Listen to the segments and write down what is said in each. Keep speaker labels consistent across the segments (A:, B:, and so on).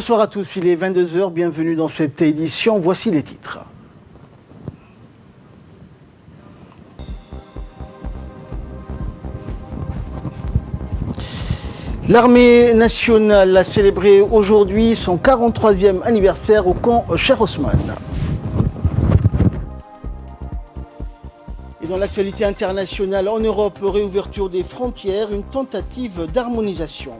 A: Bonsoir à tous, il est 22 h, bienvenue dans cette édition. Voici les titres. L'armée nationale a célébré aujourd'hui son 43e anniversaire au camp Cheikh Ousmane. Et dans l'actualité internationale, en Europe, réouverture des frontières, une tentative d'harmonisation.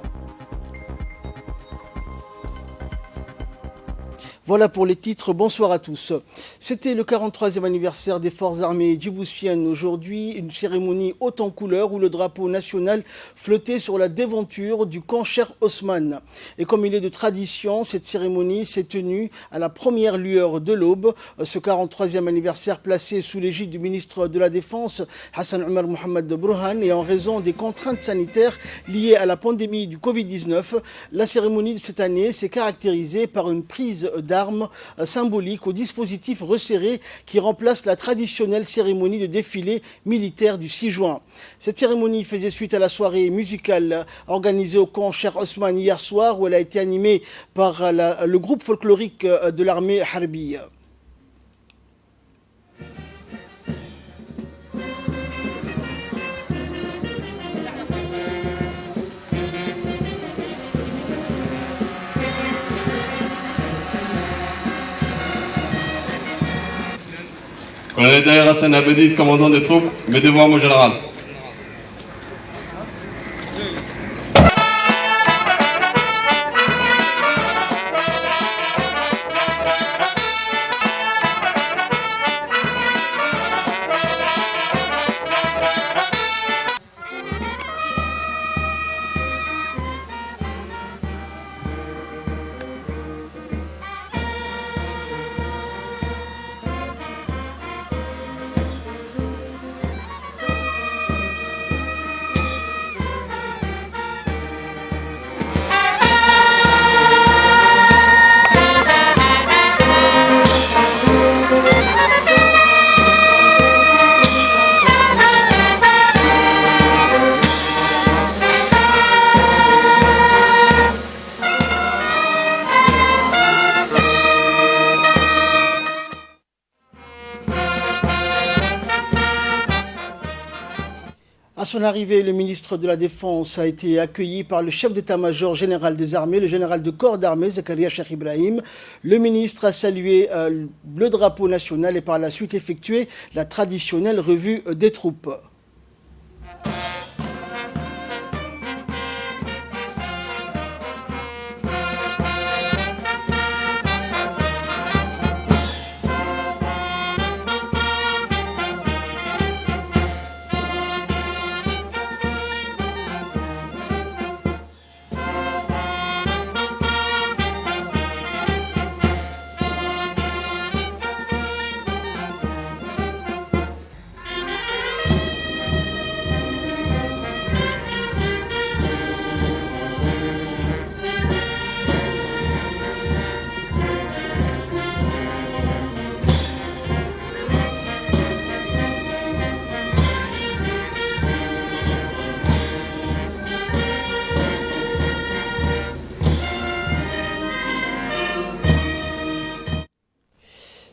A: Voilà pour les titres, bonsoir à tous. C'était le 43e anniversaire des forces armées djiboutiennes aujourd'hui, une cérémonie haute en couleurs où le drapeau national flottait sur la déventure du camp Cheikh Ousmane. Et comme il est de tradition, cette cérémonie s'est tenue à la première lueur de l'aube. Ce 43e anniversaire placé sous l'égide du ministre de la Défense, Hassan Omar Mohamed Burhan, et en raison des contraintes sanitaires liées à la pandémie du Covid-19, la cérémonie de cette année s'est caractérisée par une prise d'armes symbolique au dispositif resserré qui remplace la traditionnelle cérémonie de défilé militaire du 6 juin. Cette cérémonie faisait suite à la soirée musicale organisée au camp Cheikh Ousmane hier soir où elle a été animée par le groupe folklorique de l'armée Harbiya.
B: Colonel Daher Hassan Abedid, commandant des troupes, mes devoirs, mon général.
A: À son arrivée, le ministre de la Défense a été accueilli par le chef d'état-major général des armées, le général de corps d'armée, Zakaria Cheikh Ibrahim. Le ministre a salué le drapeau national et par la suite effectué la traditionnelle revue des troupes.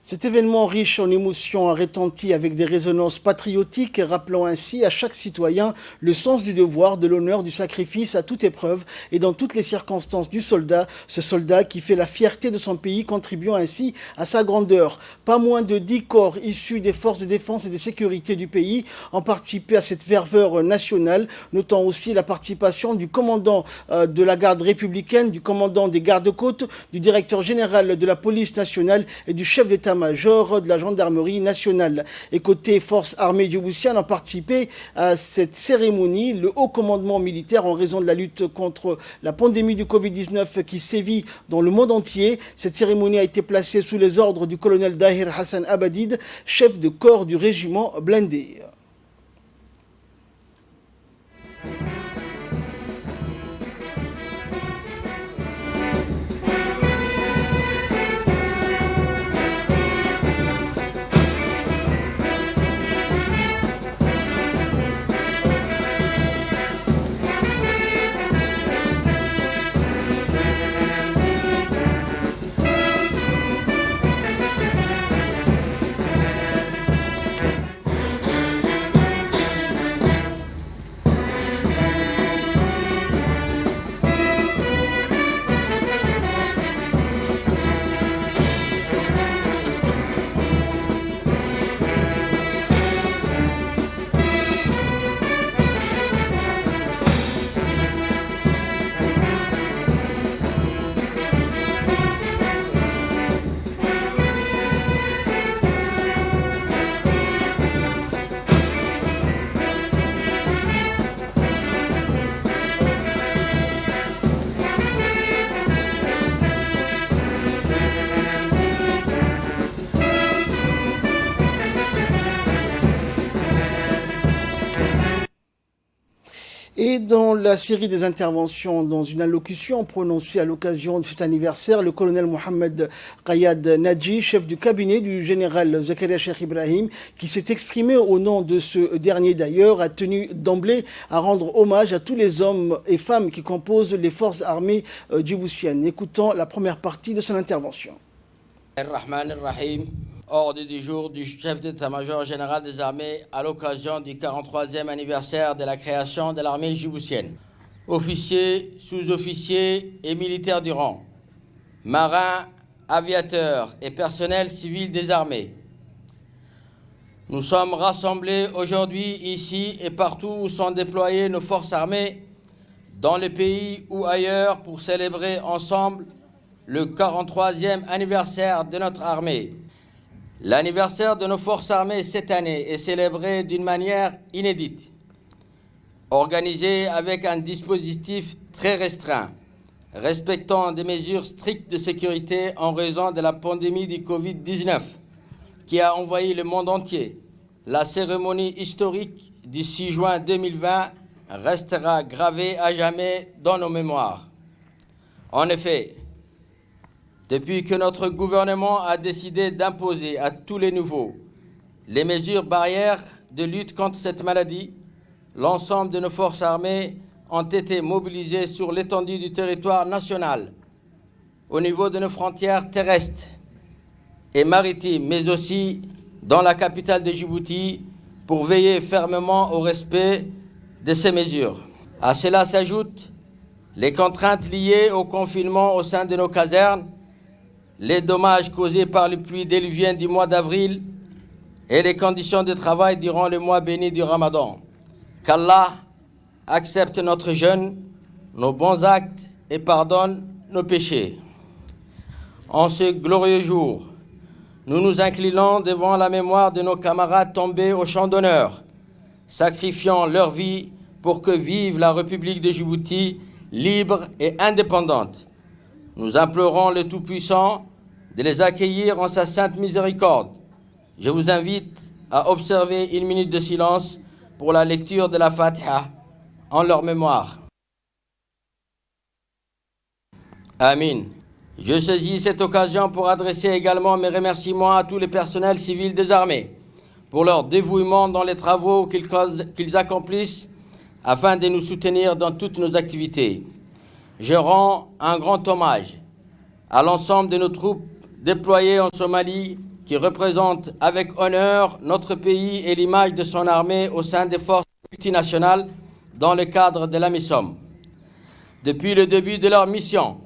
A: Cet événement riche en émotions a retenti avec des résonances patriotiques, rappelant ainsi à chaque citoyen le sens du devoir, de l'honneur, du sacrifice à toute épreuve et dans toutes les circonstances du soldat, ce soldat qui fait la fierté de son pays, contribuant ainsi à sa grandeur. Pas moins de 10 corps issus des forces de défense et de sécurité du pays ont participé à cette ferveur nationale, notant aussi la participation du commandant de la garde républicaine, du commandant des gardes-côtes, du directeur général de la police nationale et du chef d'état-major de la gendarmerie nationale. Et côté forces armées djiboutiennes ont participé à cette cérémonie le haut commandement militaire en raison de la lutte contre la pandémie du Covid-19 qui sévit dans le monde entier. Cette cérémonie a été placée sous les ordres du colonel Daher Hassan Abedid, chef de corps du régiment blindé. Et dans la série des interventions, dans une allocution prononcée à l'occasion de cet anniversaire, le colonel Mohamed Qayad Nadji, chef du cabinet du général Zakaria Cheikh Ibrahim, qui s'est exprimé au nom de ce dernier d'ailleurs, a tenu d'emblée à rendre hommage à tous les hommes et femmes qui composent les forces armées djiboutiennes. Écoutons la première partie de son intervention.
C: Ordre du jour du chef d'état-major général des armées à l'occasion du 43e anniversaire de la création de l'armée djiboutienne. Officiers, sous-officiers et militaires du rang, marins, aviateurs et personnel civil des armées. Nous sommes rassemblés aujourd'hui ici et partout où sont déployées nos forces armées, dans le pays ou ailleurs, pour célébrer ensemble le 43e anniversaire de notre armée. L'anniversaire de nos forces armées cette année est célébré d'une manière inédite, organisé avec un dispositif très restreint, respectant des mesures strictes de sécurité en raison de la pandémie du Covid-19 qui a envahi le monde entier. La cérémonie historique du 6 juin 2020 restera gravée à jamais dans nos mémoires. En effet, depuis que notre gouvernement a décidé d'imposer à tous les nouveaux les mesures barrières de lutte contre cette maladie, l'ensemble de nos forces armées ont été mobilisées sur l'étendue du territoire national, au niveau de nos frontières terrestres et maritimes, mais aussi dans la capitale de Djibouti, pour veiller fermement au respect de ces mesures. À cela s'ajoutent les contraintes liées au confinement au sein de nos casernes, les dommages causés par les pluies déluviennes du mois d'avril et les conditions de travail durant le mois béni du Ramadan. Qu'Allah accepte notre jeûne, nos bons actes et pardonne nos péchés. En ce glorieux jour, nous nous inclinons devant la mémoire de nos camarades tombés au champ d'honneur, sacrifiant leur vie pour que vive la République de Djibouti libre et indépendante. Nous implorons le Tout-Puissant de les accueillir en sa sainte miséricorde. Je vous invite à observer une minute de silence pour la lecture de la Fatiha en leur mémoire. Amin. Je saisis cette occasion pour adresser également mes remerciements à tous les personnels civils des armées pour leur dévouement dans les travaux qu'ils accomplissent afin de nous soutenir dans toutes nos activités. Je rends un grand hommage à l'ensemble de nos troupes déployées en Somalie qui représentent avec honneur notre pays et l'image de son armée au sein des forces multinationales dans le cadre de la MISOM. Depuis le début de leur mission,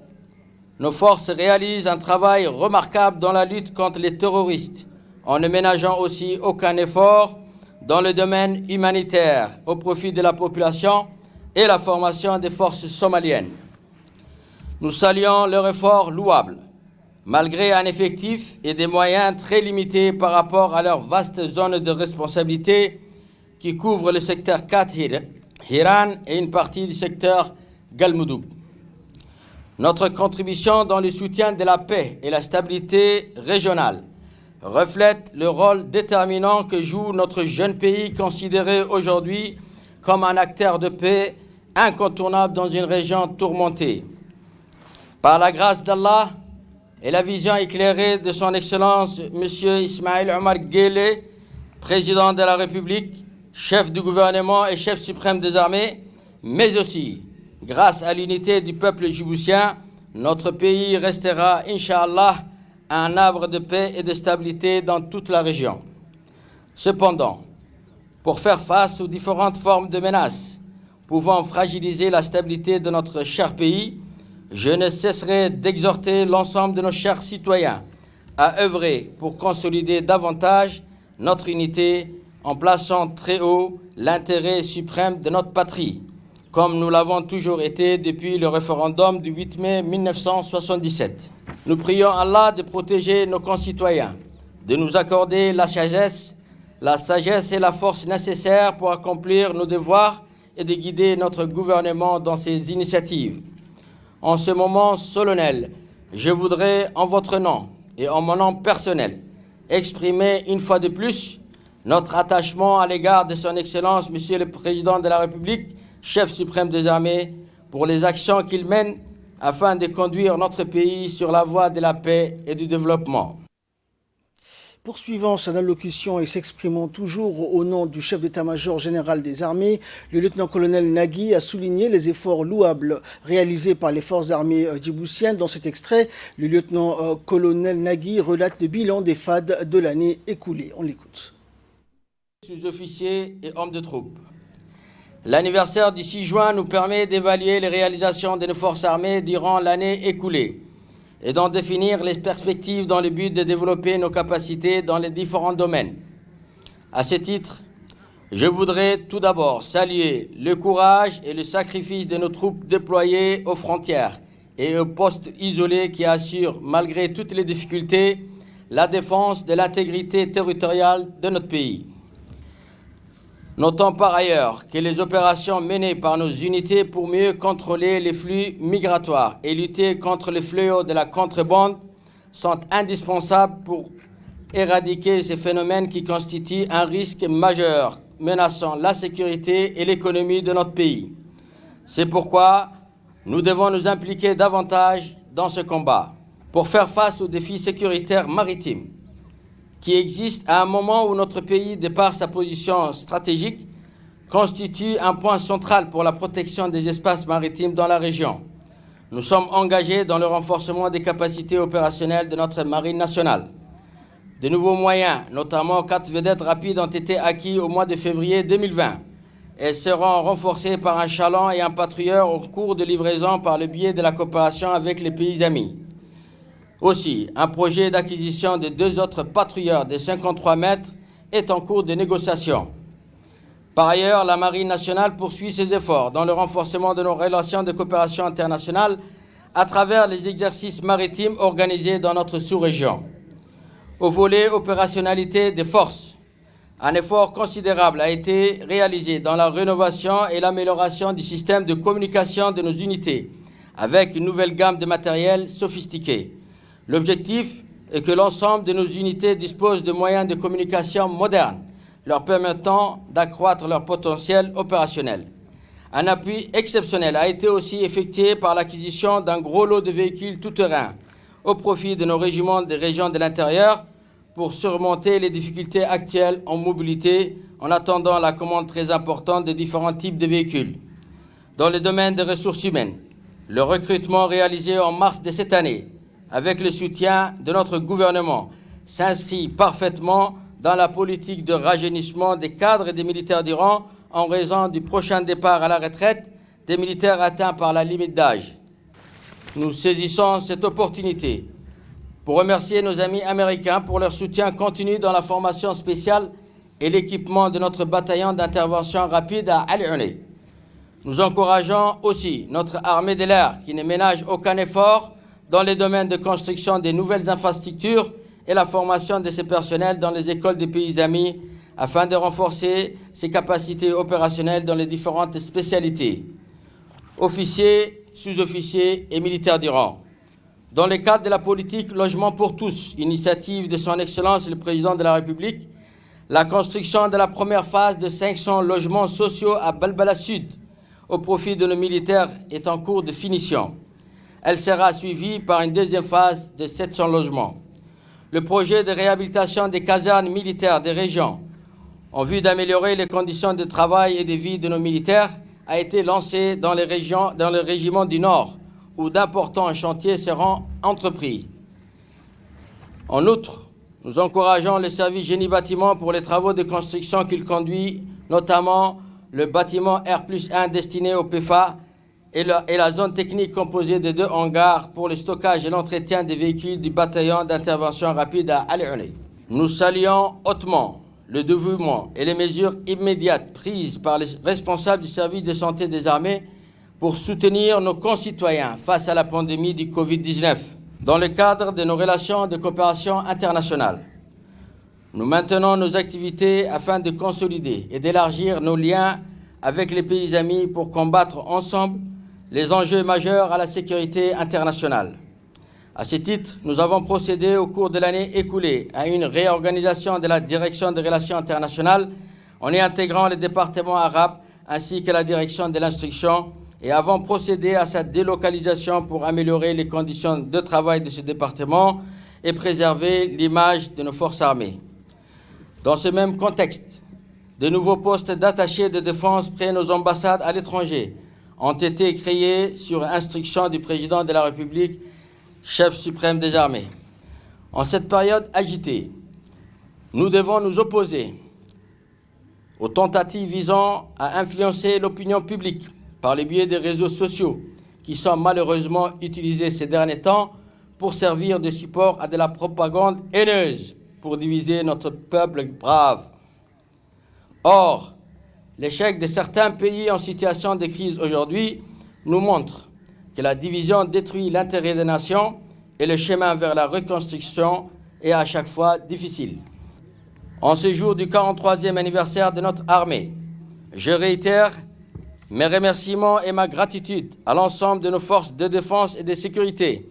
C: nos forces réalisent un travail remarquable dans la lutte contre les terroristes, en ne ménageant aussi aucun effort dans le domaine humanitaire au profit de la population et la formation des forces somaliennes. Nous saluons leur effort louable, malgré un effectif et des moyens très limités par rapport à leur vaste zone de responsabilité qui couvre le secteur 4 Hiran et une partie du secteur Galmudug. Notre contribution dans le soutien de la paix et la stabilité régionale reflète le rôle déterminant que joue notre jeune pays considéré aujourd'hui comme un acteur de paix incontournable dans une région tourmentée. Par la grâce d'Allah et la vision éclairée de son Excellence M. Ismaïl Omar Guelleh, président de la République, chef du gouvernement et chef suprême des armées, mais aussi grâce à l'unité du peuple djiboutien, notre pays restera, Inch'Allah, un havre de paix et de stabilité dans toute la région. Cependant, pour faire face aux différentes formes de menaces pouvant fragiliser la stabilité de notre cher pays, je ne cesserai d'exhorter l'ensemble de nos chers citoyens à œuvrer pour consolider davantage notre unité en plaçant très haut l'intérêt suprême de notre patrie, comme nous l'avons toujours été depuis le référendum du 8 mai 1977. Nous prions Allah de protéger nos concitoyens, de nous accorder la sagesse et la force nécessaires pour accomplir nos devoirs et de guider notre gouvernement dans ses initiatives. En ce moment solennel, je voudrais, en votre nom et en mon nom personnel, exprimer une fois de plus notre attachement à l'égard de son Excellence, Monsieur le Président de la République, chef suprême des armées, pour les actions qu'il mène afin de conduire notre pays sur la voie de la paix et du développement.
A: Poursuivant son allocution et s'exprimant toujours au nom du chef d'état-major général des armées, le lieutenant-colonel Nagui a souligné les efforts louables réalisés par les forces armées djiboutiennes. Dans cet extrait, le lieutenant-colonel Nagui relate le bilan des FAD de l'année écoulée. On l'écoute.
C: Sous-officiers et hommes de troupes. L'anniversaire du 6 juin nous permet d'évaluer les réalisations de nos forces armées durant l'année écoulée et d'en définir les perspectives dans le but de développer nos capacités dans les différents domaines. À ce titre, je voudrais tout d'abord saluer le courage et le sacrifice de nos troupes déployées aux frontières et aux postes isolés qui assurent, malgré toutes les difficultés, la défense de l'intégrité territoriale de notre pays. Notons par ailleurs que les opérations menées par nos unités pour mieux contrôler les flux migratoires et lutter contre le fléau de la contrebande sont indispensables pour éradiquer ces phénomènes qui constituent un risque majeur menaçant la sécurité et l'économie de notre pays. C'est pourquoi nous devons nous impliquer davantage dans ce combat pour faire face aux défis sécuritaires maritimes qui existe à un moment où notre pays, de par sa position stratégique, constitue un point central pour la protection des espaces maritimes dans la région. Nous sommes engagés dans le renforcement des capacités opérationnelles de notre marine nationale. De nouveaux moyens, notamment 4 vedettes rapides, ont été acquis au mois de février 2020 et seront renforcés par un chaland et un patrouilleur en cours de livraison par le biais de la coopération avec les pays amis. Aussi, un projet d'acquisition de 2 autres patrouilleurs de 53 mètres est en cours de négociation. Par ailleurs, la Marine nationale poursuit ses efforts dans le renforcement de nos relations de coopération internationale à travers les exercices maritimes organisés dans notre sous-région. Au volet opérationnalité des forces, un effort considérable a été réalisé dans la rénovation et l'amélioration du système de communication de nos unités, avec une nouvelle gamme de matériel sophistiqué. L'objectif est que l'ensemble de nos unités disposent de moyens de communication modernes, leur permettant d'accroître leur potentiel opérationnel. Un appui exceptionnel a été aussi effectué par l'acquisition d'un gros lot de véhicules tout-terrain au profit de nos régiments des régions de l'intérieur pour surmonter les difficultés actuelles en mobilité en attendant la commande très importante de différents types de véhicules. Dans le domaine des ressources humaines, le recrutement réalisé en mars de cette année avec le soutien de notre gouvernement, s'inscrit parfaitement dans la politique de rajeunissement des cadres et des militaires du rang en raison du prochain départ à la retraite des militaires atteints par la limite d'âge. Nous saisissons cette opportunité pour remercier nos amis américains pour leur soutien continu dans la formation spéciale et l'équipement de notre bataillon d'intervention rapide à Ali. Nous encourageons aussi notre armée de l'air qui ne ménage aucun effort dans les domaines de construction des nouvelles infrastructures et la formation de ses personnels dans les écoles des pays amis afin de renforcer ses capacités opérationnelles dans les différentes spécialités. Officiers, sous-officiers et militaires du rang. Dans le cadre de la politique Logement pour tous, initiative de son Excellence le Président de la République, la construction de la première phase de 500 logements sociaux à Balbala Sud au profit de nos militaires est en cours de finition. Elle sera suivie par une deuxième phase de 700 logements. Le projet de réhabilitation des casernes militaires des régions en vue d'améliorer les conditions de travail et de vie de nos militaires a été lancé dans les régiments du Nord, où d'importants chantiers seront entrepris. En outre, nous encourageons le service génie-bâtiment pour les travaux de construction qu'il conduit, notamment le bâtiment R+1 destiné au PFA et la zone technique composée de 2 hangars pour le stockage et l'entretien des véhicules du bataillon d'intervention rapide à Ali. Nous saluons hautement le dévouement et les mesures immédiates prises par les responsables du service de santé des armées pour soutenir nos concitoyens face à la pandémie du Covid-19. Dans le cadre de nos relations de coopération internationale, nous maintenons nos activités afin de consolider et d'élargir nos liens avec les pays amis pour combattre ensemble les enjeux majeurs à la sécurité internationale. À ce titre, nous avons procédé au cours de l'année écoulée à une réorganisation de la direction des relations internationales en y intégrant le département arabe ainsi que la direction de l'instruction et avons procédé à sa délocalisation pour améliorer les conditions de travail de ce département et préserver l'image de nos forces armées. Dans ce même contexte, de nouveaux postes d'attachés de défense près nos ambassades à l'étranger ont été créés sur instruction du président de la République, chef suprême des armées. En cette période agitée, nous devons nous opposer aux tentatives visant à influencer l'opinion publique par le biais des réseaux sociaux qui sont malheureusement utilisés ces derniers temps pour servir de support à de la propagande haineuse pour diviser notre peuple brave. Or, l'échec de certains pays en situation de crise aujourd'hui nous montre que la division détruit l'intérêt des nations et le chemin vers la reconstruction est à chaque fois difficile. En ce jour du 43e anniversaire de notre armée, je réitère mes remerciements et ma gratitude à l'ensemble de nos forces de défense et de sécurité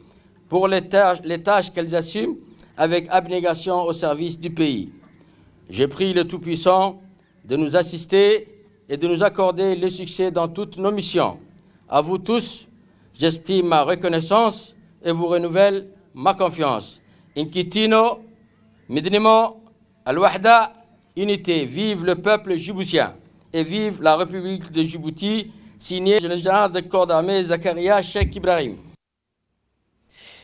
C: pour les tâches qu'elles assument avec abnégation au service du pays. Je prie le Tout-Puissant de nous assister et de nous accorder le succès dans toutes nos missions. À vous tous, j'exprime ma reconnaissance et vous renouvelle ma confiance. Inkitino, Midnimo, Al-Wahda, unité, vive le peuple djiboutien et vive la République de Djibouti, signé le général de corps d'armée Zakaria Cheikh Ibrahim.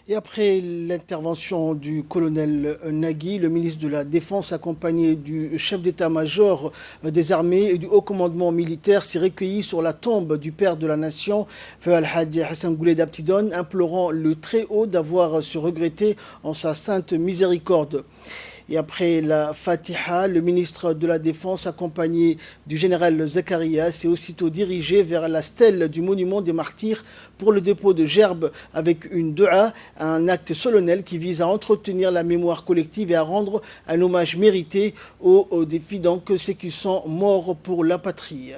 A: Et après l'intervention du colonel Nagui, le ministre de la Défense, accompagné du chef d'état-major des armées et du haut commandement militaire, s'est recueilli sur la tombe du père de la nation, Feu Al-Hadj Hassan Gouled Abtidon, implorant le Très-Haut d'avoir se regretter en sa sainte miséricorde. Et après la Fatiha, le ministre de la Défense, accompagné du général Zakaria, s'est aussitôt dirigé vers la stèle du monument des martyrs pour le dépôt de gerbes avec une dua, un acte solennel qui vise à entretenir la mémoire collective et à rendre un hommage mérité aux défis donc ceux qui sont morts pour la patrie.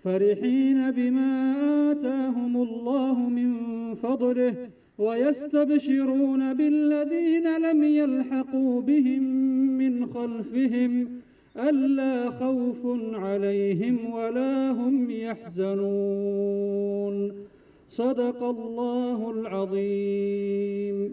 D: فرحين بما آتاهم الله من فضله ويستبشرون بالذين لم يلحقوا بهم من خلفهم ألا خوف عليهم ولا هم يحزنون صدق الله العظيم.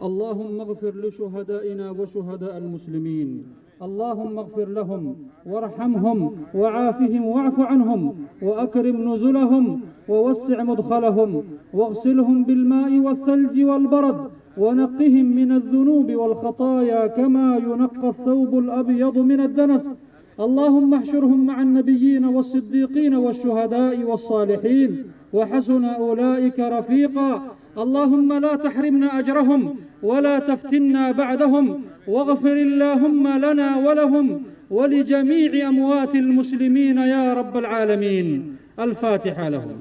D: اللهم اغفر لشهدائنا وشهداء المسلمين، اللهم اغفر لهم وارحمهم وعافهم واعف عنهم وأكرم نزلهم ووسع مدخلهم واغسلهم بالماء والثلج والبرد ونقهم من الذنوب والخطايا كما ينقى الثوب الأبيض من الدنس. اللهم احشرهم مع النبيين والصديقين والشهداء والصالحين وحسن أولئك رفيقا. اللهم لا تحرمنا أجرهم ولا تفتنا بعدهم واغفر اللهم لنا ولهم ولجميع أموات المسلمين يا رب العالمين. الفاتحة لهم.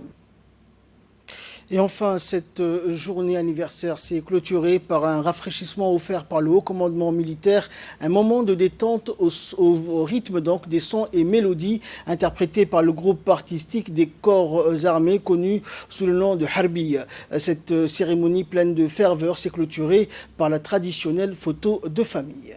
A: Et enfin, cette journée anniversaire s'est clôturée par un rafraîchissement offert par le haut commandement militaire, un moment de détente au rythme donc des sons et mélodies interprétés par le groupe artistique des corps armés connu sous le nom de Harbiya. Cette cérémonie pleine de ferveur s'est clôturée par la traditionnelle photo de famille.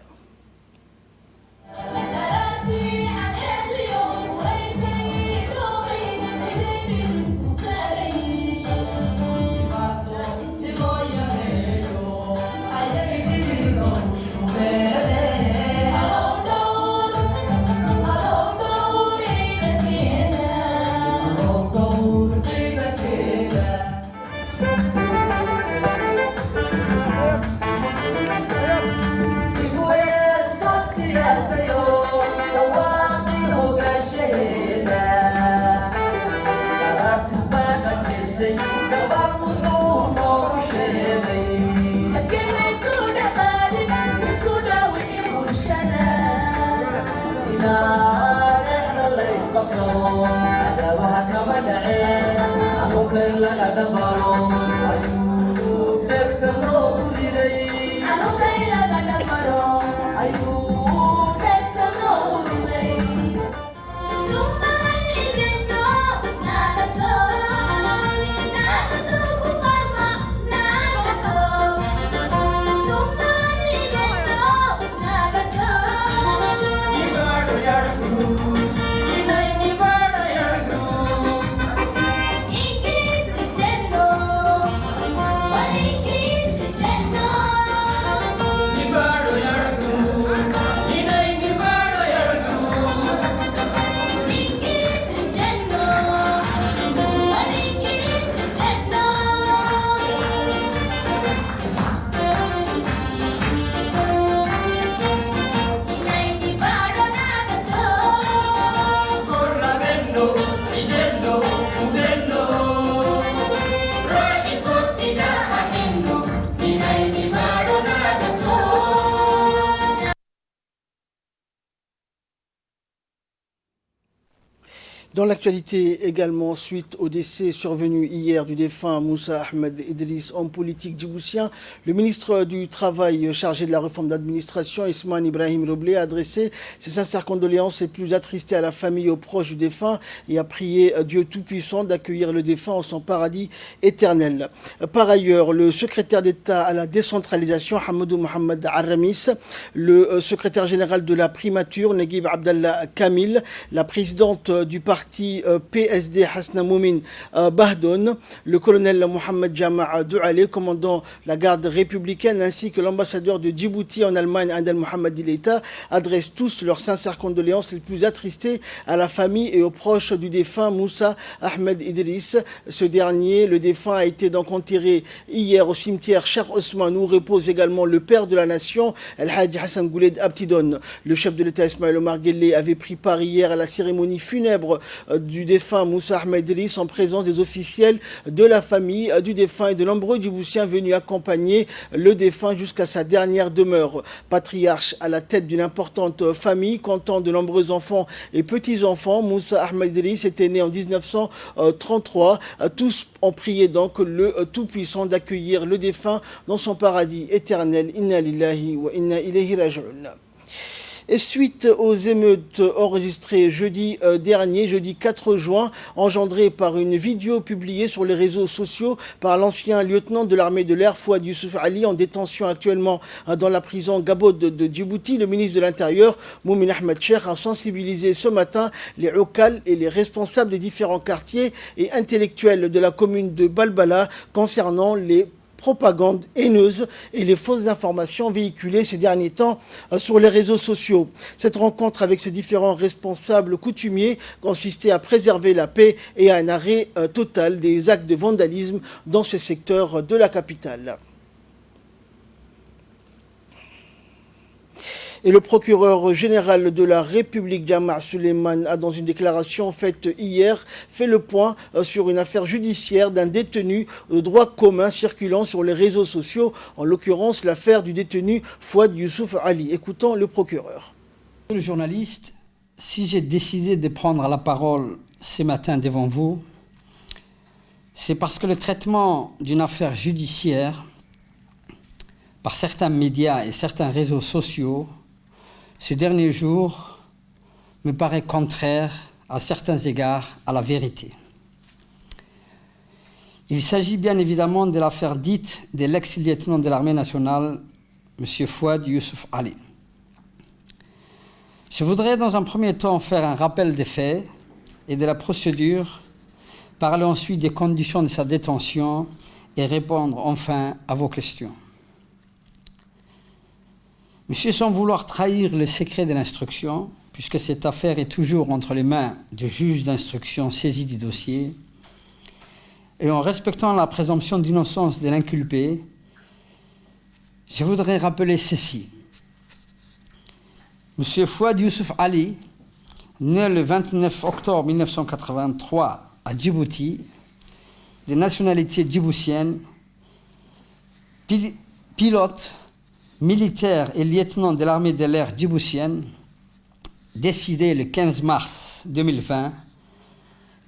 A: Dans l'actualité également, suite au décès survenu hier du défunt Moussa Ahmed Idriss, homme politique djiboutien, le ministre du Travail chargé de la réforme d'administration, Ismaël Ibrahim Roblé, a adressé ses sincères condoléances les plus attristées à la famille et aux proches du défunt et a prié Dieu Tout-Puissant d'accueillir le défunt en son paradis éternel. Par ailleurs, le secrétaire d'État à la décentralisation, Hamadou Mohamed Aramis, le secrétaire général de la primature, Naguib Abdallah Kamil, la présidente du parti PSD Hasna Moumin Bahdoun, le colonel Mohamed Jama' Doualé, commandant la garde républicaine, ainsi que l'ambassadeur de Djibouti en Allemagne, Adel Mohamed Ileta, adressent tous leurs sincères condoléances les plus attristées à la famille et aux proches du défunt Moussa Ahmed Idriss. Ce dernier, le défunt, a été donc enterré hier au cimetière Cheikh Ousmane, où repose également le père de la nation, El Hadj Hassan Gouled Abtidon. Le chef de l'État Ismaël Omar Guelleh avait pris part hier à la cérémonie funèbre du défunt Moussa Ahmed Idriss en présence des officiels de la famille du défunt et de nombreux Djiboutiens venus accompagner le défunt jusqu'à sa dernière demeure. Patriarche à la tête d'une importante famille comptant de nombreux enfants et petits-enfants, Moussa Ahmed Idriss était né en 1933. Tous ont prié donc le Tout-Puissant d'accueillir le défunt dans son paradis éternel. Inna lillahi wa inna ilayhi raji'un. Et suite aux émeutes enregistrées jeudi dernier, jeudi 4 juin, engendrées par une vidéo publiée sur les réseaux sociaux par l'ancien lieutenant de l'armée de l'air, Fouad Youssouf Ali, en détention actuellement dans la prison Gabod de Djibouti, le ministre de l'Intérieur, Moumin Ahmed Cheikh, a sensibilisé ce matin les Oukal et les responsables des différents quartiers et intellectuels de la commune de Balbala concernant les propagande haineuse et les fausses informations véhiculées ces derniers temps sur les réseaux sociaux. Cette rencontre avec ces différents responsables coutumiers consistait à préserver la paix et à un arrêt total des actes de vandalisme dans ces secteurs de la capitale. Et le procureur général de la République, Jama' Suleiman, a dans une déclaration faite hier fait le point sur une affaire judiciaire d'un détenu de droit commun circulant sur les réseaux sociaux, en l'occurrence l'affaire du détenu Fouad Youssouf Ali. Écoutons le procureur.
E: Le journaliste, si j'ai décidé de prendre la parole ce matin devant vous, c'est parce que le traitement d'une affaire judiciaire par certains médias et certains réseaux sociaux ces derniers jours me paraît contraire à certains égards à la vérité. Il s'agit bien évidemment de l'affaire dite de l'ex-lieutenant de l'armée nationale, M. Fouad Youssouf Ali. Je voudrais dans un premier temps faire un rappel des faits et de la procédure, parler ensuite des conditions de sa détention et répondre enfin à vos questions. Monsieur, sans vouloir trahir le secret de l'instruction, puisque cette affaire est toujours entre les mains du juge d'instruction saisi du dossier, et en respectant la présomption d'innocence de l'inculpé, je voudrais rappeler ceci. M. Fouad Youssouf Ali, né le 29 octobre 1983 à Djibouti, de nationalité djiboutienne, pilote, militaire et lieutenant de l'armée de l'air djiboutienne, décidé le 15 mars 2020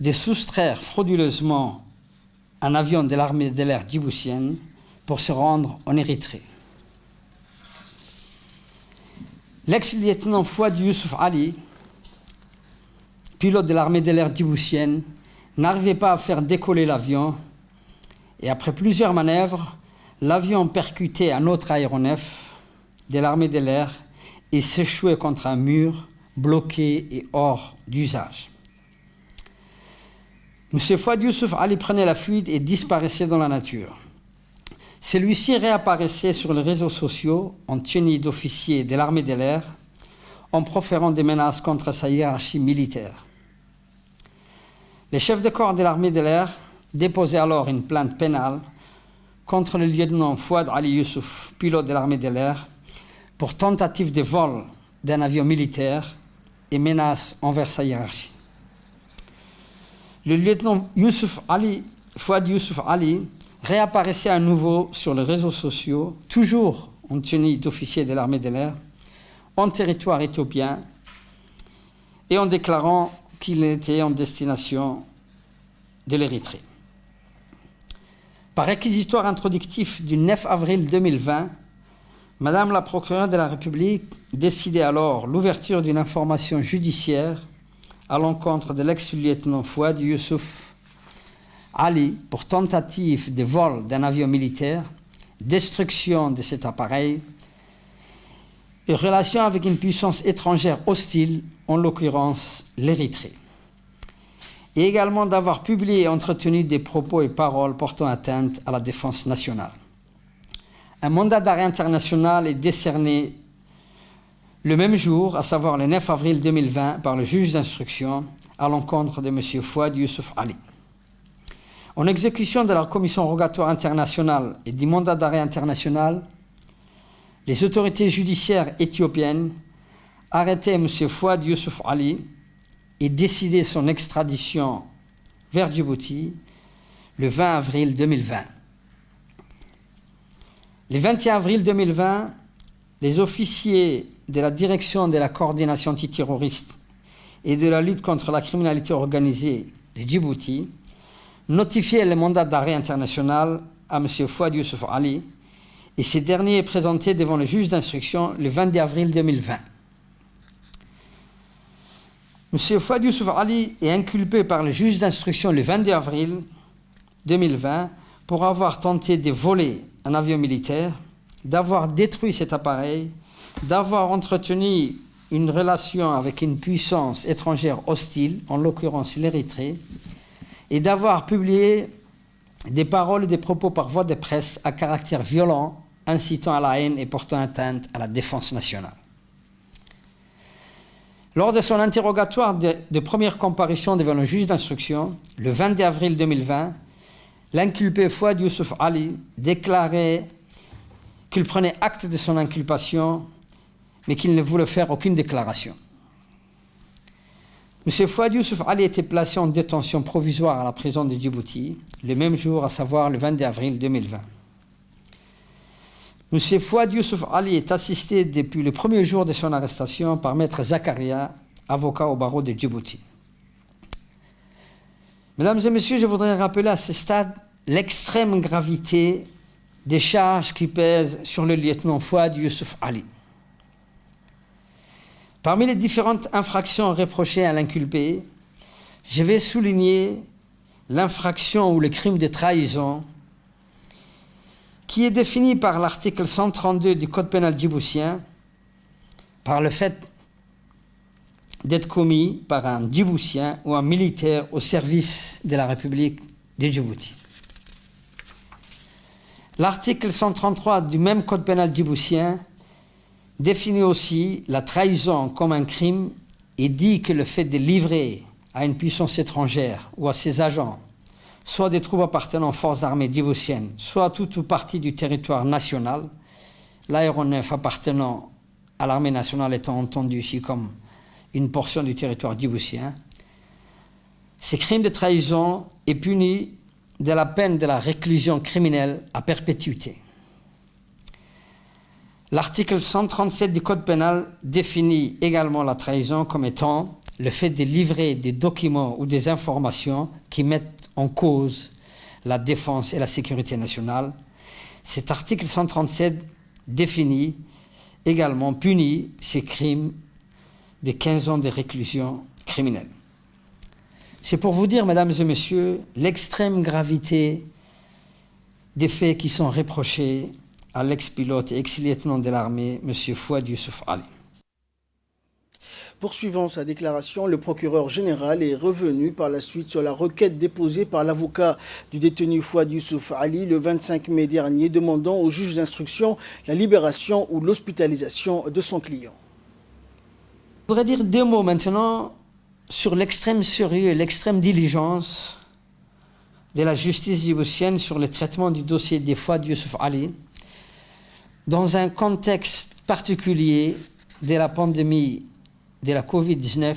E: de soustraire frauduleusement un avion de l'armée de l'air djiboutienne pour se rendre en Érythrée. L'ex-lieutenant Fouad Youssouf Ali, pilote de l'armée de l'air djiboutienne, n'arrivait pas à faire décoller l'avion et après plusieurs manœuvres, l'avion percutait un autre aéronef de l'armée de l'air et s'échouait contre un mur bloqué et hors d'usage. M. Fouad Youssouf Ali prenait la fuite et disparaissait dans la nature. Celui-ci réapparaissait sur les réseaux sociaux en tenue d'officier de l'armée de l'air en proférant des menaces contre sa hiérarchie militaire. Les chefs de corps de l'armée de l'air déposaient alors une plainte pénale contre le lieutenant Fouad Ali Youssouf, pilote de l'armée de l'air, pour tentative de vol d'un avion militaire et menace envers sa hiérarchie. Le lieutenant Fouad Youssouf Ali réapparaissait à nouveau sur les réseaux sociaux, toujours en tenue d'officier de l'armée de l'air, en territoire éthiopien, et en déclarant qu'il était en destination de l'Érythrée. Par réquisitoire introductif du 9 avril 2020, Madame la procureure de la République décidait alors l'ouverture d'une information judiciaire à l'encontre de l'ex-lieutenant Fouad Youssouf Ali pour tentative de vol d'un avion militaire, destruction de cet appareil et relation avec une puissance étrangère hostile, en l'occurrence l'Érythrée, et également d'avoir publié et entretenu des propos et paroles portant atteinte à la défense nationale. Un mandat d'arrêt international est décerné le même jour, à savoir le 9 avril 2020, par le juge d'instruction à l'encontre de M. Fouad Youssouf Ali. En exécution de la commission rogatoire internationale et du mandat d'arrêt international, les autorités judiciaires éthiopiennes arrêtaient M. Fouad Youssouf Ali et décidaient son extradition vers Djibouti le 20 avril 2020. Le 21 avril 2020, les officiers de la direction de la coordination antiterroriste et de la lutte contre la criminalité organisée de Djibouti notifiaient le mandat d'arrêt international à M. Fouad Youssouf Ali et ce dernier est présenté devant le juge d'instruction le 22 avril 2020. M. Fouad Youssouf Ali est inculpé par le juge d'instruction le 22 avril 2020 pour avoir tenté de voler un avion militaire, d'avoir détruit cet appareil, d'avoir entretenu une relation avec une puissance étrangère hostile, en l'occurrence l'Érythrée, et d'avoir publié des paroles et des propos par voie de presse à caractère violent, incitant à la haine et portant atteinte à la défense nationale. Lors de son interrogatoire de première comparution devant le juge d'instruction, le 22 avril 2020, l'inculpé Fouad Youssouf Ali déclarait qu'il prenait acte de son inculpation, mais qu'il ne voulait faire aucune déclaration. M. Fouad Youssouf Ali était placé en détention provisoire à la prison de Djibouti, le même jour, à savoir le 22 avril 2020. M. Fouad Youssouf Ali est assisté depuis le premier jour de son arrestation par Maître Zakaria, avocat au barreau de Djibouti. Mesdames et messieurs, je voudrais rappeler à ce stade l'extrême gravité des charges qui pèsent sur le lieutenant Fouad Youssouf Ali. Parmi les différentes infractions reprochées à l'inculpé, je vais souligner l'infraction ou le crime de trahison qui est défini par l'article 132 du Code pénal djiboutien par le fait d'être commis par un Djiboutien ou un militaire au service de la République de Djibouti. L'article 133 du même Code pénal djiboutien définit aussi la trahison comme un crime et dit que le fait de livrer à une puissance étrangère ou à ses agents, soit des troupes appartenant aux forces armées djiboutiennes, soit toute ou partie du territoire national, l'aéronef appartenant à l'armée nationale étant entendu ici comme une portion du territoire djiboutien, ces crimes de trahison est puni de la peine de la réclusion criminelle à perpétuité. L'article 137 du Code pénal définit également la trahison comme étant le fait de livrer des documents ou des informations qui mettent en cause la défense et la sécurité nationale. Cet article 137 définit également, punit ces crimes de 15 ans de réclusion criminelle. C'est pour vous dire, mesdames et messieurs, l'extrême gravité des faits qui sont reprochés à l'ex-pilote et ex-lieutenant de l'armée, M. Fouad Youssouf Ali.
A: Poursuivant sa déclaration, le procureur général est revenu par la suite sur la requête déposée par l'avocat du détenu Fouad Youssouf Ali le 25 mai dernier, demandant au juge d'instruction la libération ou l'hospitalisation de son client.
E: Je voudrais dire deux mots maintenant sur l'extrême sérieux et l'extrême diligence de la justice djiboutienne sur le traitement du dossier de Fouad Youssouf Ali dans un contexte particulier de la pandémie de la Covid-19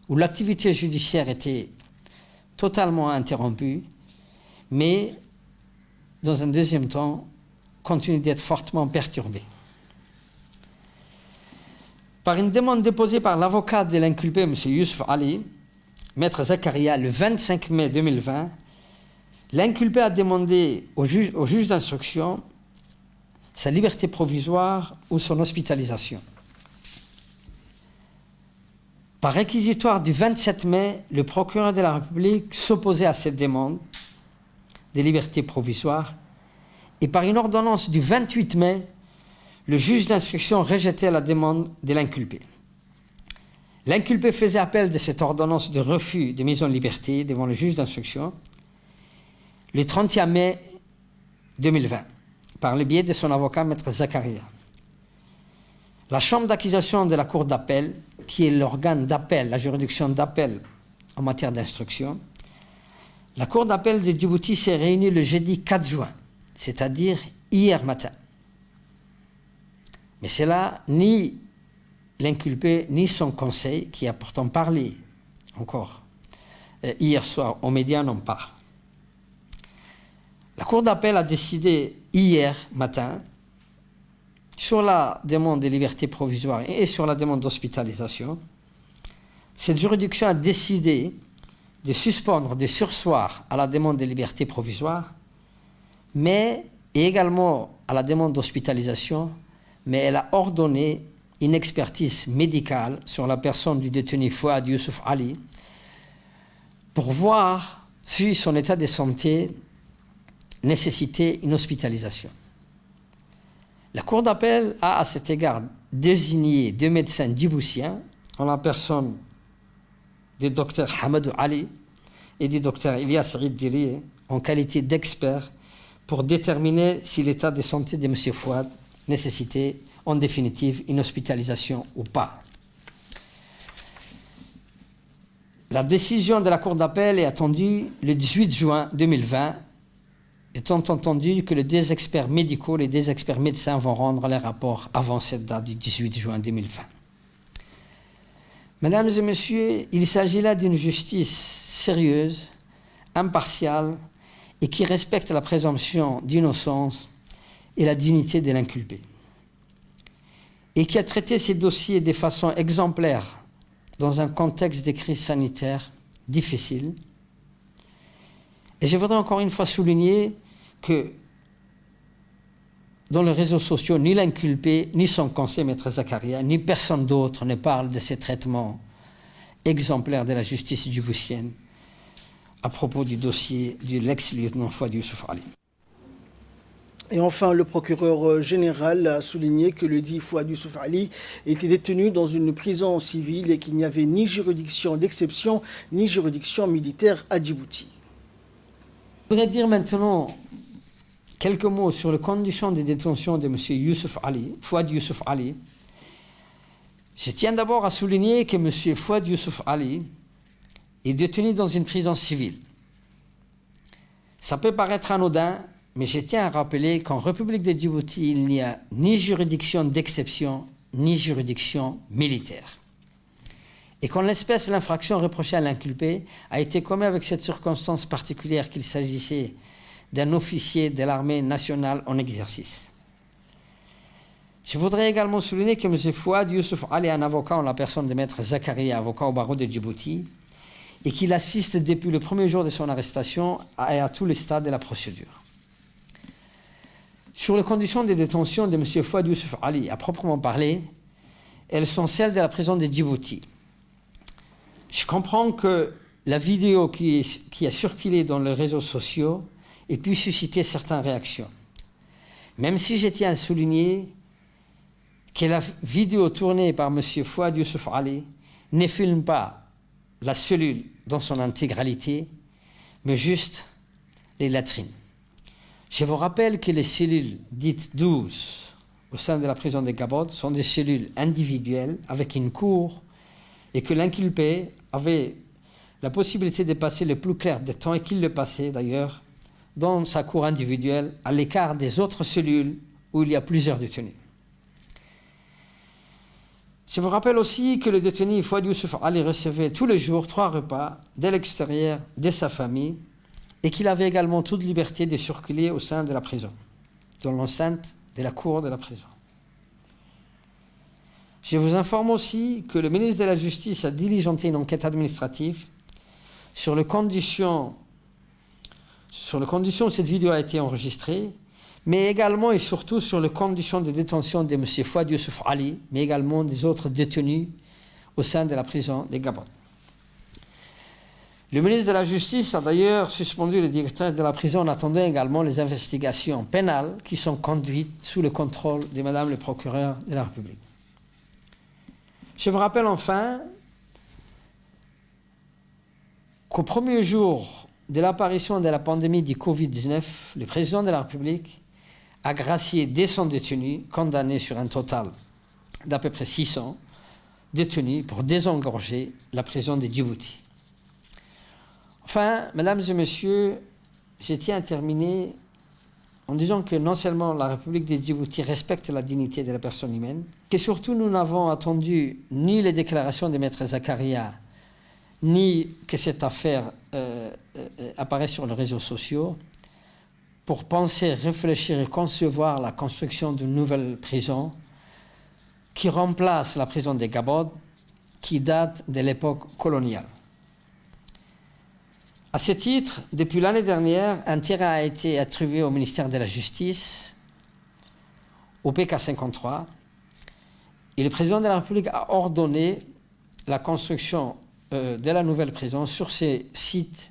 E: où l'activité judiciaire était totalement interrompue, mais dans un deuxième temps, continue d'être fortement perturbée. Par une demande déposée par l'avocat de l'inculpé, M. Youssouf Ali, Maître Zakaria, le 25 mai 2020, l'inculpé a demandé au juge d'instruction sa liberté provisoire ou son hospitalisation. Par réquisitoire du 27 mai, le procureur de la République s'opposait à cette demande de liberté provisoire et par une ordonnance du 28 mai, le juge d'instruction rejetait la demande de l'inculpé. L'inculpé faisait appel de cette ordonnance de refus de mise en liberté devant le juge d'instruction le 31 mai 2020, par le biais de son avocat, Maître Zakaria. La chambre d'accusation de la cour d'appel, qui est l'organe d'appel, la juridiction d'appel en matière d'instruction, la cour d'appel de Djibouti s'est réunie le jeudi 4 juin, c'est-à-dire hier matin. Mais c'est là, ni l'inculpé, ni son conseil, qui a pourtant parlé encore hier soir aux médias, n'ont pas. La cour d'appel a décidé hier matin sur la demande de liberté provisoire et sur la demande d'hospitalisation. Cette juridiction a décidé de suspendre, de surseoir à la demande de liberté provisoire, mais et également à la demande d'hospitalisation, mais elle a ordonné une expertise médicale sur la personne du détenu Fouad Youssouf Ali pour voir si son état de santé nécessitait une hospitalisation. La cour d'appel a à cet égard désigné deux médecins djiboutiens en la personne du docteur Hamadou Ali et du docteur Ilyas Riddiri en qualité d'experts pour déterminer si l'état de santé de M. Fouad nécessitait en définitive une hospitalisation ou pas. La décision de la cour d'appel est attendue le 18 juin 2020, étant entendu que les deux experts médicaux, les deux experts médecins vont rendre les rapports avant cette date du 18 juin 2020. Mesdames et messieurs, il s'agit là d'une justice sérieuse, impartiale et qui respecte la présomption d'innocence et la dignité de l'inculpé. Et qui a traité ces dossiers de façon exemplaire dans un contexte de crise sanitaire difficile, Et je voudrais encore une fois souligner que dans les réseaux sociaux, ni l'inculpé, ni son conseiller, Maître Zakaria, ni personne d'autre ne parle de ces traitements exemplaires de la justice djiboutienne à propos du dossier de l'ex-lieutenant Fouad Youssouf Ali.
A: Et enfin, le procureur général a souligné que le dit Fouad Youssouf Ali était détenu dans une prison civile et qu'il n'y avait ni juridiction d'exception ni juridiction militaire à Djibouti.
E: Je voudrais dire maintenant quelques mots sur les conditions de détention de M. Youssouf Ali, Fouad Youssouf Ali. Je tiens d'abord à souligner que M. Fouad Youssouf Ali est détenu dans une prison civile. Ça peut paraître anodin, mais je tiens à rappeler qu'en République de Djibouti, il n'y a ni juridiction d'exception, ni juridiction militaire. Et qu'en l'espèce, l'infraction reprochée à l'inculpé a été commise avec cette circonstance particulière qu'il s'agissait d'un officier de l'armée nationale en exercice. Je voudrais également souligner que M. Fouad Youssouf Ali est un avocat en la personne de Maître Zakaria, avocat au barreau de Djibouti, et qu'il assiste depuis le premier jour de son arrestation à tous les stades de la procédure. Sur les conditions de détention de M. Fouad Youssouf Ali, à proprement parler, elles sont celles de la prison de Djibouti. Je comprends que la vidéo qui a circulé dans les réseaux sociaux ait pu susciter certaines réactions. Même si je tiens à souligner que la vidéo tournée par M. Fouad Youssouf Ali ne filme pas la cellule dans son intégralité, mais juste les latrines. Je vous rappelle que les cellules dites 12 au sein de la prison de Gabod sont des cellules individuelles avec une cour et que l'inculpé avait la possibilité de passer le plus clair des temps et qu'il le passait d'ailleurs dans sa cour individuelle à l'écart des autres cellules où il y a plusieurs détenus. Je vous rappelle aussi que le détenu Fouad Youssouf Ali recevait tous les jours 3 repas de l'extérieur de sa famille et qu'il avait également toute liberté de circuler au sein de la prison, dans l'enceinte de la cour de la prison. Je vous informe aussi que le ministre de la Justice a diligenté une enquête administrative sur les conditions où cette vidéo a été enregistrée, mais également et surtout sur les conditions de détention de M. Fouad Youssouf Ali, mais également des autres détenus au sein de la prison de Gabon. Le ministre de la Justice a d'ailleurs suspendu le directeur de la prison en attendant également les investigations pénales qui sont conduites sous le contrôle de Madame le procureur de la République. Je vous rappelle enfin qu'au premier jour de l'apparition de la pandémie du Covid-19, le président de la République a gracié dès son détenu, condamné sur un total d'à peu près 600 détenus pour désengorger la prison de Djibouti. Enfin, mesdames et messieurs, je tiens à terminer en disant que non seulement la République de Djibouti respecte la dignité de la personne humaine, que surtout nous n'avons attendu ni les déclarations de Maître Zakaria, ni que cette affaire apparaisse sur les réseaux sociaux, pour penser, réfléchir et concevoir la construction d'une nouvelle prison qui remplace la prison de Gabod, qui date de l'époque coloniale. À ce titre, depuis l'année dernière, un terrain a été attribué au ministère de la Justice, au PK 53, et le président de la République a ordonné la construction de la nouvelle prison sur ces sites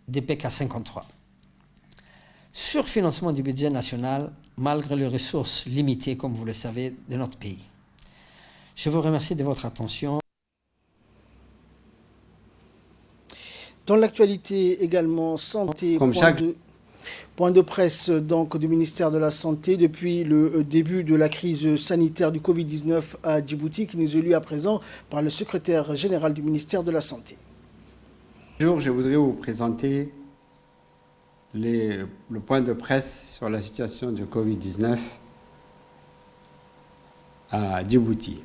E: des PK 53. Surfinancement du budget national, malgré les ressources limitées, comme vous le savez, de notre pays. Je vous remercie de votre attention.
A: Dans l'actualité également, santé, point de presse donc, du ministère de la Santé depuis le début de la crise sanitaire du Covid-19 à Djibouti, qui nous est lu à présent par le secrétaire général du ministère de la Santé.
F: Bonjour, je voudrais vous présenter le point de presse sur la situation du Covid-19 à Djibouti.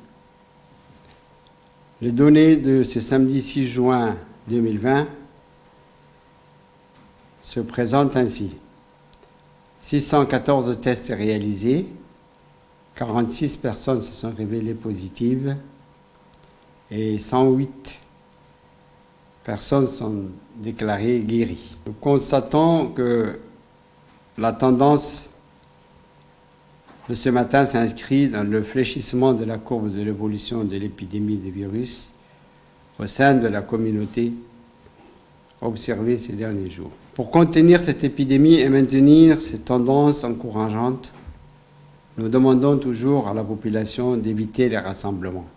F: Les données de ce samedi 6 juin 2020 se présentent ainsi. 614 tests réalisés, 46 personnes se sont révélées positives et 108 personnes sont déclarées guéries. Nous constatons que la tendance de ce matin s'inscrit dans le fléchissement de la courbe de l'évolution de l'épidémie de virus au sein de la communauté observée ces derniers jours. Pour contenir cette épidémie et maintenir ces tendances encourageantes, nous demandons toujours à la population d'éviter les rassemblements,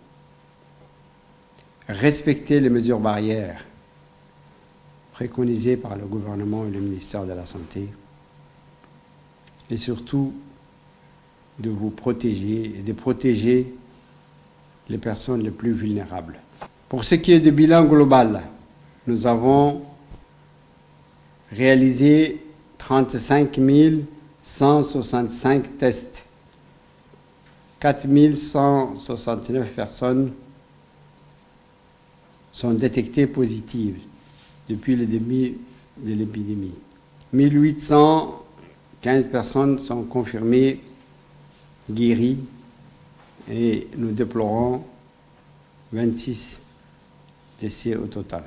F: respecter les mesures barrières préconisées par le gouvernement et le ministère de la Santé, et surtout de vous protéger et de protéger les personnes les plus vulnérables. Pour ce qui est du bilan global, nous avons réalisé 35 165 tests. 4 169 personnes sont détectées positives depuis le début de l'épidémie. 1815 personnes sont confirmées guéries et nous déplorons 26 décès au total.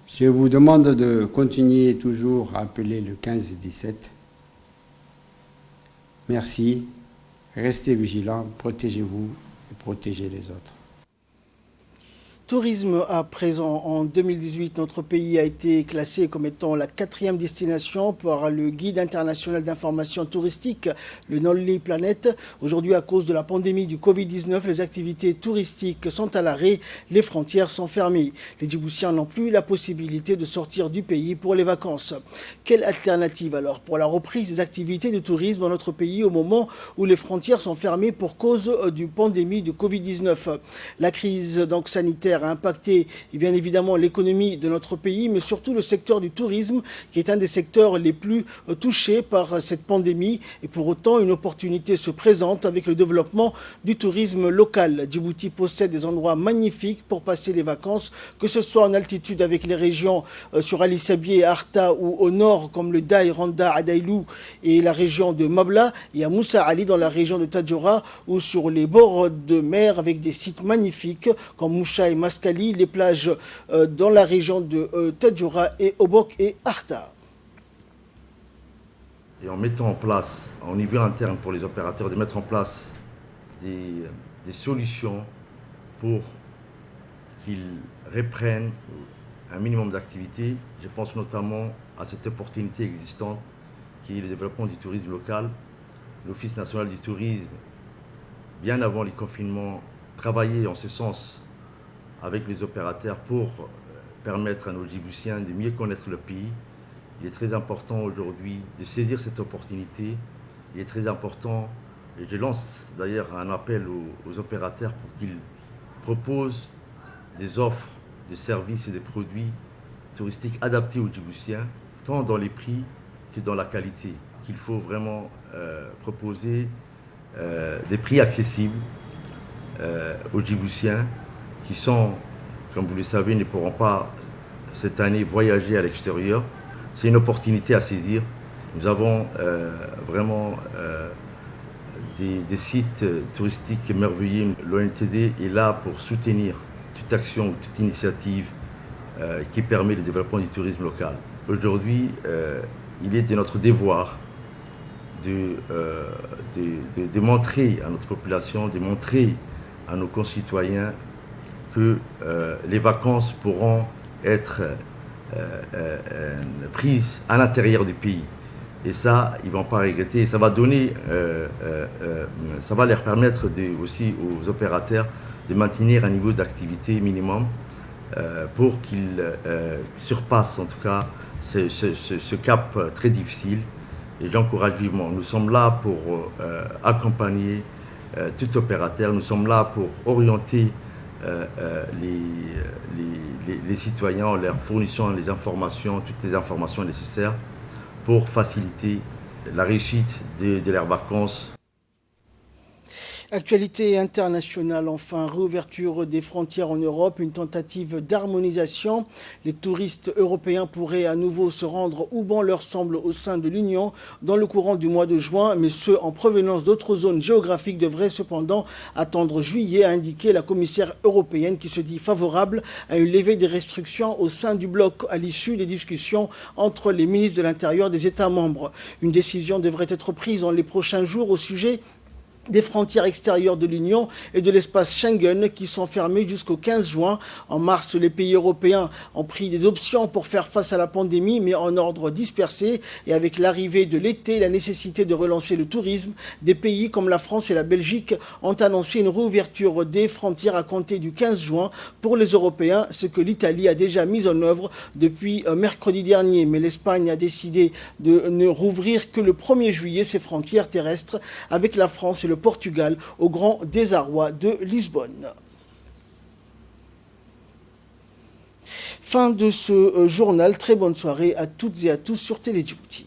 F: Je vous demande de continuer toujours à appeler le 15-17. Merci. Restez vigilants, protégez-vous et protégez les autres.
A: Tourisme à présent. En 2018, notre pays a été classé comme étant la 4e destination par le guide international d'information touristique, le Lonely Planet. Aujourd'hui, à cause de la pandémie du Covid-19, les activités touristiques sont à l'arrêt, les frontières sont fermées. Les Djiboutiens n'ont plus la possibilité de sortir du pays pour les vacances. Quelle alternative alors pour la reprise des activités de tourisme dans notre pays au moment où les frontières sont fermées pour cause du pandémie du Covid-19 ? La crise donc sanitaire a impacté bien évidemment l'économie de notre pays, mais surtout le secteur du tourisme, qui est un des secteurs les plus touchés par cette pandémie. Et pour autant, une opportunité se présente avec le développement du tourisme local. Djibouti possède des endroits magnifiques pour passer les vacances, que ce soit en altitude avec les régions sur Ali Sabié et Arta, ou au nord comme le Daï, Randa, Adailou et la région de Mabla, et à Moussa Ali dans la région de Tadjoura, ou sur les bords de mer avec des sites magnifiques comme Moucha et Maskali, les plages dans la région de Tadjoura et Obok et Arta.
G: Et en mettant en place, au niveau interne pour les opérateurs, de mettre en place des solutions pour qu'ils reprennent un minimum d'activité. Je pense notamment à cette opportunité existante qui est le développement du tourisme local. L'Office national du tourisme, bien avant les confinements, travaillait en ce sens avec les opérateurs pour permettre à nos Djiboutiens de mieux connaître le pays. Il est très important aujourd'hui de saisir cette opportunité. Il est très important, et je lance d'ailleurs un appel aux opérateurs pour qu'ils proposent des offres, des services et des produits touristiques adaptés aux Djiboutiens, tant dans les prix que dans la qualité. Qu'il faut vraiment proposer des prix accessibles aux Djiboutiens qui sont, comme vous le savez, ne pourront pas cette année voyager à l'extérieur. C'est une opportunité à saisir. Nous avons vraiment des sites touristiques merveilleux. L'ONTD est là pour soutenir toute action, toute initiative qui permet le développement du tourisme local. Aujourd'hui, il est de notre devoir de montrer à notre population, de montrer à nos concitoyens que les vacances pourront être prises à l'intérieur du pays. Et ça, ils ne vont pas regretter. Et ça va donner, ça va leur permettre aussi aux opérateurs de maintenir un niveau d'activité minimum pour qu'ils surpassent en tout cas ce cap très difficile. Et j'encourage vivement. Nous sommes là pour accompagner tout opérateur. Nous sommes là pour orienter les citoyens en leur fournissant les informations, toutes les informations nécessaires pour faciliter la réussite de leurs vacances.
A: Actualité internationale, enfin, réouverture des frontières en Europe, une tentative d'harmonisation. Les touristes européens pourraient à nouveau se rendre où bon leur semble au sein de l'Union dans le courant du mois de juin, mais ceux en provenance d'autres zones géographiques devraient cependant attendre juillet, a indiqué la commissaire européenne qui se dit favorable à une levée des restrictions au sein du bloc à l'issue des discussions entre les ministres de l'Intérieur des États membres. Une décision devrait être prise dans les prochains jours au sujet des frontières extérieures de l'Union et de l'espace Schengen qui sont fermés jusqu'au 15 juin. En mars, les pays européens ont pris des options pour faire face à la pandémie, mais en ordre dispersé. Et avec l'arrivée de l'été, la nécessité de relancer le tourisme, des pays comme la France et la Belgique ont annoncé une réouverture des frontières à compter du 15 juin pour les Européens, ce que l'Italie a déjà mis en œuvre depuis mercredi dernier. Mais l'Espagne a décidé de ne rouvrir que le 1er juillet ses frontières terrestres avec la France et le Portugal au grand désarroi de Lisbonne. Fin de ce journal. Très bonne soirée à toutes et à tous sur Télé Djibouti.